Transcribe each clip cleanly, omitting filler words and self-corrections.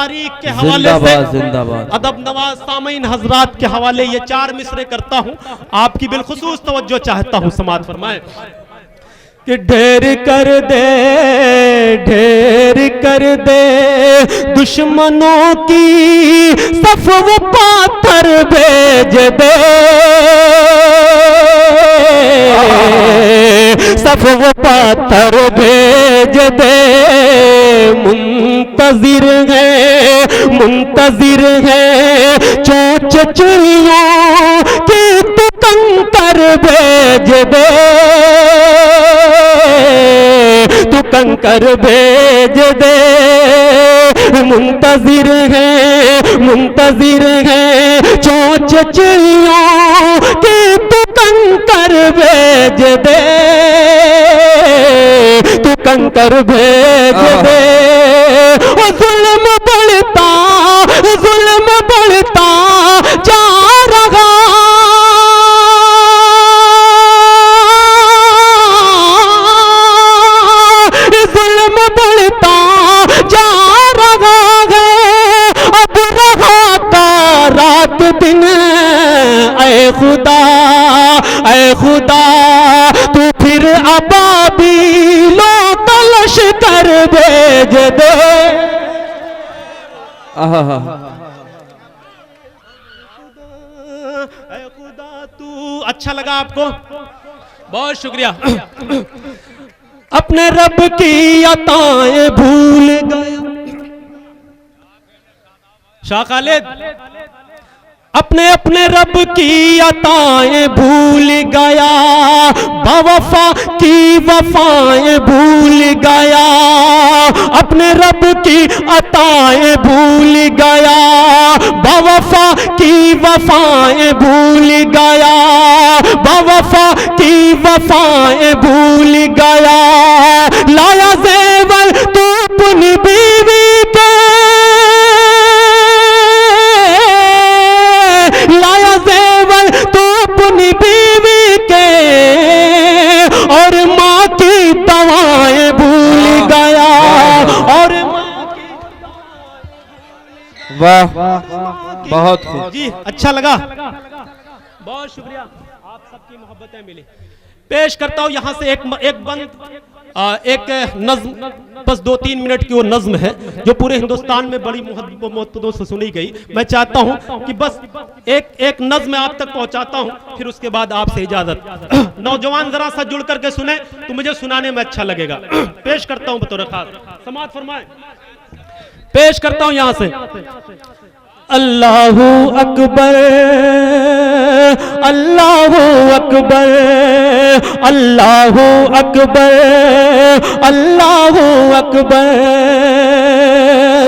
तारीख के हवाले से अदब नवाज सामीन हजरात के हवाले ये 4 मिसरे करता हूँ, आपकी बिलखुसूस तवज्जो चाहता हूँ। समाअत फरमाए कि ढेर कर दे दुश्मनों की सफ वो पाथर भेज दे, सफ वो पाथर भेज दे। मुंतजिर है चोंच चिड़ियों की तू कंकर भेज दे, तू कंकर भेज दे। मुंतजिर है चोंच चिड़ियों की तू कंकर भेज दे, तू कंकर भेज दे। ओ जुल्म बढ़ता जा रहा, जुल्म बढ़ता जा रहा है अब रहा का रात दिन। ऐ खुदा तू फिर अबाबीलो तलश कर भेज दे। खुदा तू, अच्छा लगा आपको? बहुत शुक्रिया। अपने रब की अताएं भूल गया शाह खालिद, अपने रब की अताएं भूल गया, बावफा की वफाएं भूल गया। अपने रब की अताएं भूल गया, बावफा की वफाएं भूल गया, बावफा की वफाएं भूल गया। लाया ज़ेवर तू अपनी बीवी के, लाया ज़ेवर तू अपनी बीवी के, और माँ की दवाएं भूल गया, और वाह बहुत जी अच्छा लगा, बहुत शुक्रिया, आप सबकी मोहब्बतें मिली। पेश करता हूँ यहाँ से एक नज्म, बस 2-3 मिनट की वो नज्म है जो पूरे हिंदुस्तान में बड़ी मोहब्बतों से सुनी गई। मैं चाहता हूँ कि बस एक नज्म आप तक पहुँचाता हूँ, फिर उसके बाद आपसे इजाजत। नौजवान जरा सा जुड़ करके सुने तो मुझे सुनाने में अच्छा लगेगा। पेश करता हूँ बतौर खास, समाअत फरमाए। पेश करता हूँ यहाँ से। अल्लाहू अकबर, अल्लाहू अकबर, अल्लाहू अकबर, अल्लाहू अकबर।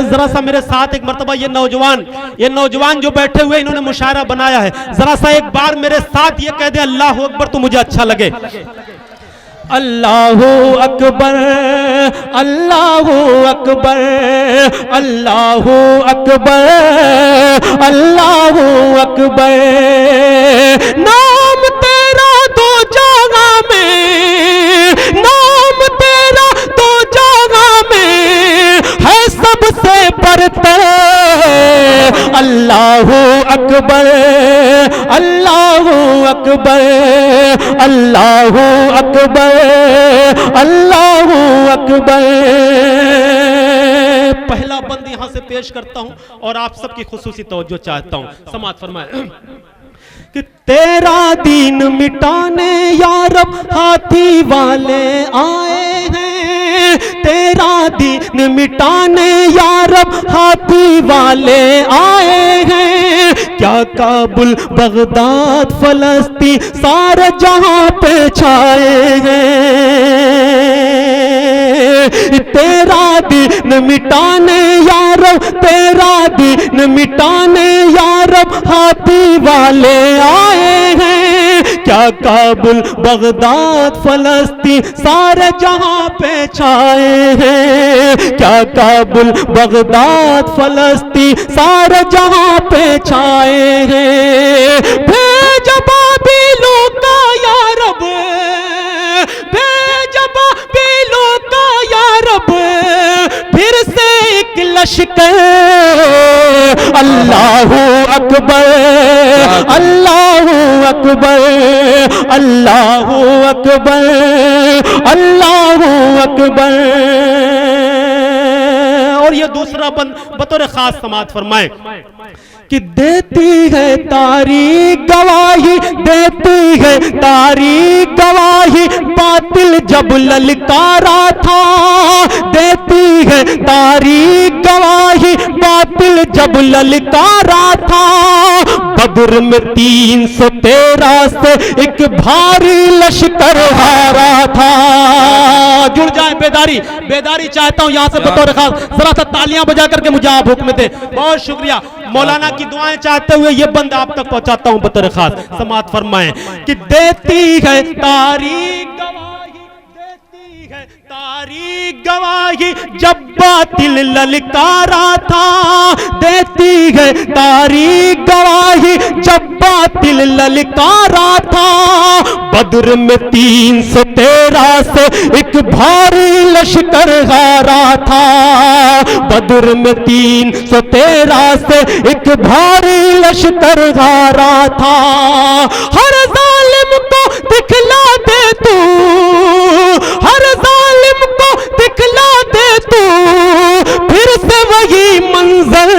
जरा सा मेरे साथ एक मर्तबा ये नौजवान जो बैठे हुए इन्होंने मुशायरा बनाया है, जरा सा एक बार मेरे साथ ये कह दे अल्लाहू अकबर तो मुझे अच्छा लगे। अल्लाहू अकबर, अल्लाहू अकबर, अल्लाहू अकबर, अल्लाहू अकबर। नाम तेरा दो जगह में, नाम तेरा दो जगह में है सबसे बढ़कर। अल्लाहू अकबर, अल्लाहू अकबर, अल्लाहू अकबर, अल्लाहू अकबर। पहला बंद यहां से पेश करता हूं और आप सबकी खुसूसी तवज्जो चाहता हूं। समाअत फरमाए कि तेरा दीन मिटाने या रब हाथी वाले आए हैं, तेरा दीन मिटाने या रब हाथी वाले आए हैं। क्या काबुल बगदाद फलस्तीन सारे जहां पे छाए हैं। तेरा दीन मिटाने या रब, तेरा दीन मिटाने या रब हाथी वाले आए हैं। क्या काबुल बगदाद फलस्तीन सारे जहां पे छाए हैं। क्या काबुल बगदाद फलस्तीन सारे जहां पे छाए हैं। भेज बाबिलों का या रब, भेज बाबिलों का या रब, फिर से एक लश्कर अल्लाहू अकबर, अल्लाहू अकबर, अल्लाहू अकबर, अल्लाहू अकबर। और ये दूसरा बंद बतौर खास समाअत फरमाए कि देती है तारीख गवाही, देती है तारीख गवाही, बातिल जब ललकारा था। देती है तारीख गवाही, बातिल जब ललकारा था। बद्र में 313 से एक भारी लश्कर हारा था। जुड़ जाए बेदारी, बेदारी चाहता हूं यहां से बतौर खास जरा सा तालियां बजा करके मुझे आप हुक्म दे। बहुत शुक्रिया। मौलाना की दुआएं चाहते हुए ये बंद आप तक पहुंचाता हूं बतौर खास। समाअत फरमाएं कि देती है तारीख गवाही, देती है तारीख गवाही, जब बातिल ललकारा था। देती है तारीख गवाही, जब बातिल ललकारा था। बद्र में 313 से एक भारी लश्कर हारा था। बद्र में 313 से एक भारी लश्कर हारा था। हर जालिम को दिखला दे तू, हर जालिम को दिखला दे तू, फिर से वही मंजर।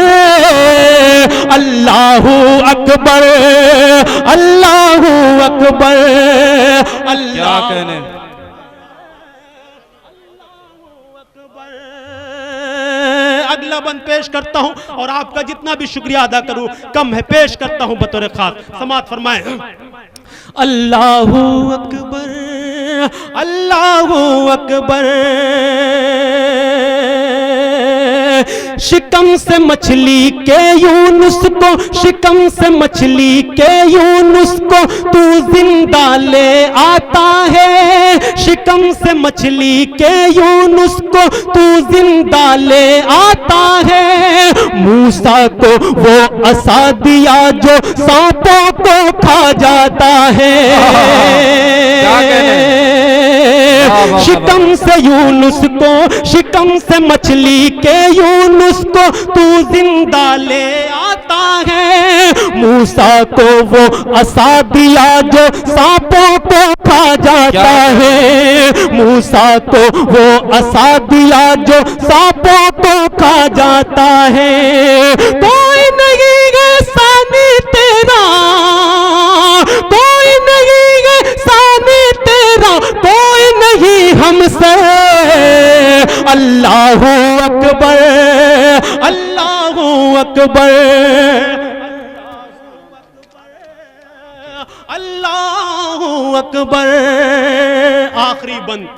अल्लाहू अकबर, अल्लाहू अकबर, क्या कहने। अगला बंद पेश करता हूं और आपका जितना भी शुक्रिया अदा करूं कम है। पेश करता हूं बतौर खास। समाअत फरमाएं अल्लाहू अकबर, अल्लाहू अकबर। शिकम से मछली के यूनुस को, शिकम से मछली के यूनुस को तू जिंदा ले आता है। शिकम से मछली के यूनुस को तू जिंदा ले आता है। मूसा को वो असा दिया जो सांपों को खा जाता है। शिकम से यूनुस को, शिकम से मछली के यूनुस को तू जिंदा ले आता है। मूसा को वो असा दिया जो सांपों को खा जाता है। मूसा को वो असा दिया जो सांपों को खा जाता है। कोई नहीं है सानी तेरा, कोई नहीं है सानी तेरा, कोई नहीं हमसे। अल्लाहू अकबर, अल्लाहू अकबर, अल्लाहू अकबर। आखिरी बंद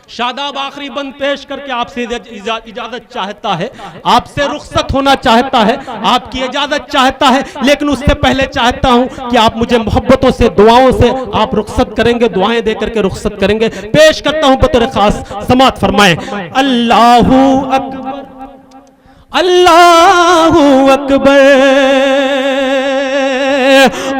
शादाब आखिरी बंद पेश करके आपसे इजाजत चाहता है, आपसे रुखसत होना चाहता है, आपकी इजाजत चाहता है। लेकिन उससे पहले चाहता हूं कि आप मुझे मोहब्बतों से, दुआओं से आप रुखसत करेंगे, दुआएं दे करके रुखसत करेंगे। पेश करता हूं बतौर खास। समाअत फरमाएं अल्लाहू अकबर, अल्लाहू अकबर।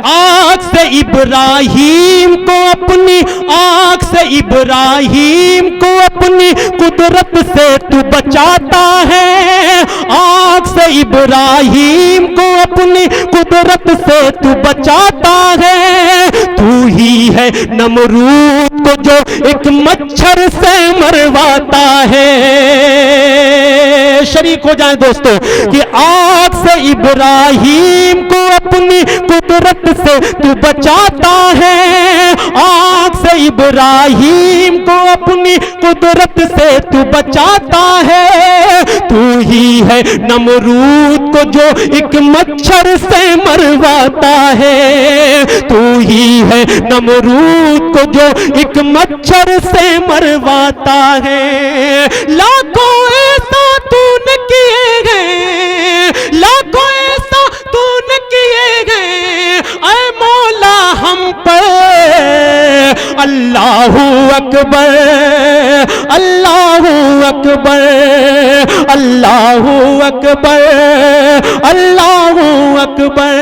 आग से इब्राहीम को अपनी, आग से इब्राहीम को अपनी कुदरत से तू बचाता है। आग से इब्राहीम को अपनी कुदरत से तू बचाता है। तू ही है नमरूद को जो एक मच्छर से मरवाता है। शरीक हो जाए दोस्तों कि आग से इब्राहीम को अपनी कुदरत से तू बचाता है। आग से इब्राहीम को अपनी कुदरत से तू बचाता है। तू ही है नमरूद को जो एक मच्छर से मरवाता है। तू ही है नमरूद को जो एक मच्छर से मरवाता है। लाखों ऐसा तूने किए हैं, लाखों ऐसा तूने किए हैं ऐ मौला हम पर। अल्लाहू अकबर, अल्लाहू अकबर, अल्लाहू अकबर, अल्लाहू अकबर।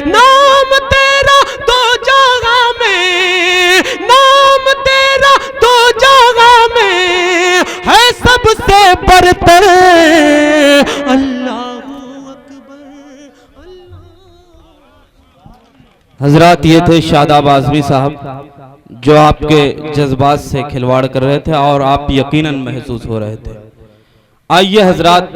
नाम तेरा दो जगह में, नाम तेरा दो जगह में है सबसे बरतर। अल्लाहू अकबर, हजरात, ये थे शादाब आज़मी साहब जो आपके जज्बात से खिलवाड़ कर रहे थे और आप यकीनन महसूस हो रहे थे। आइए हजरात,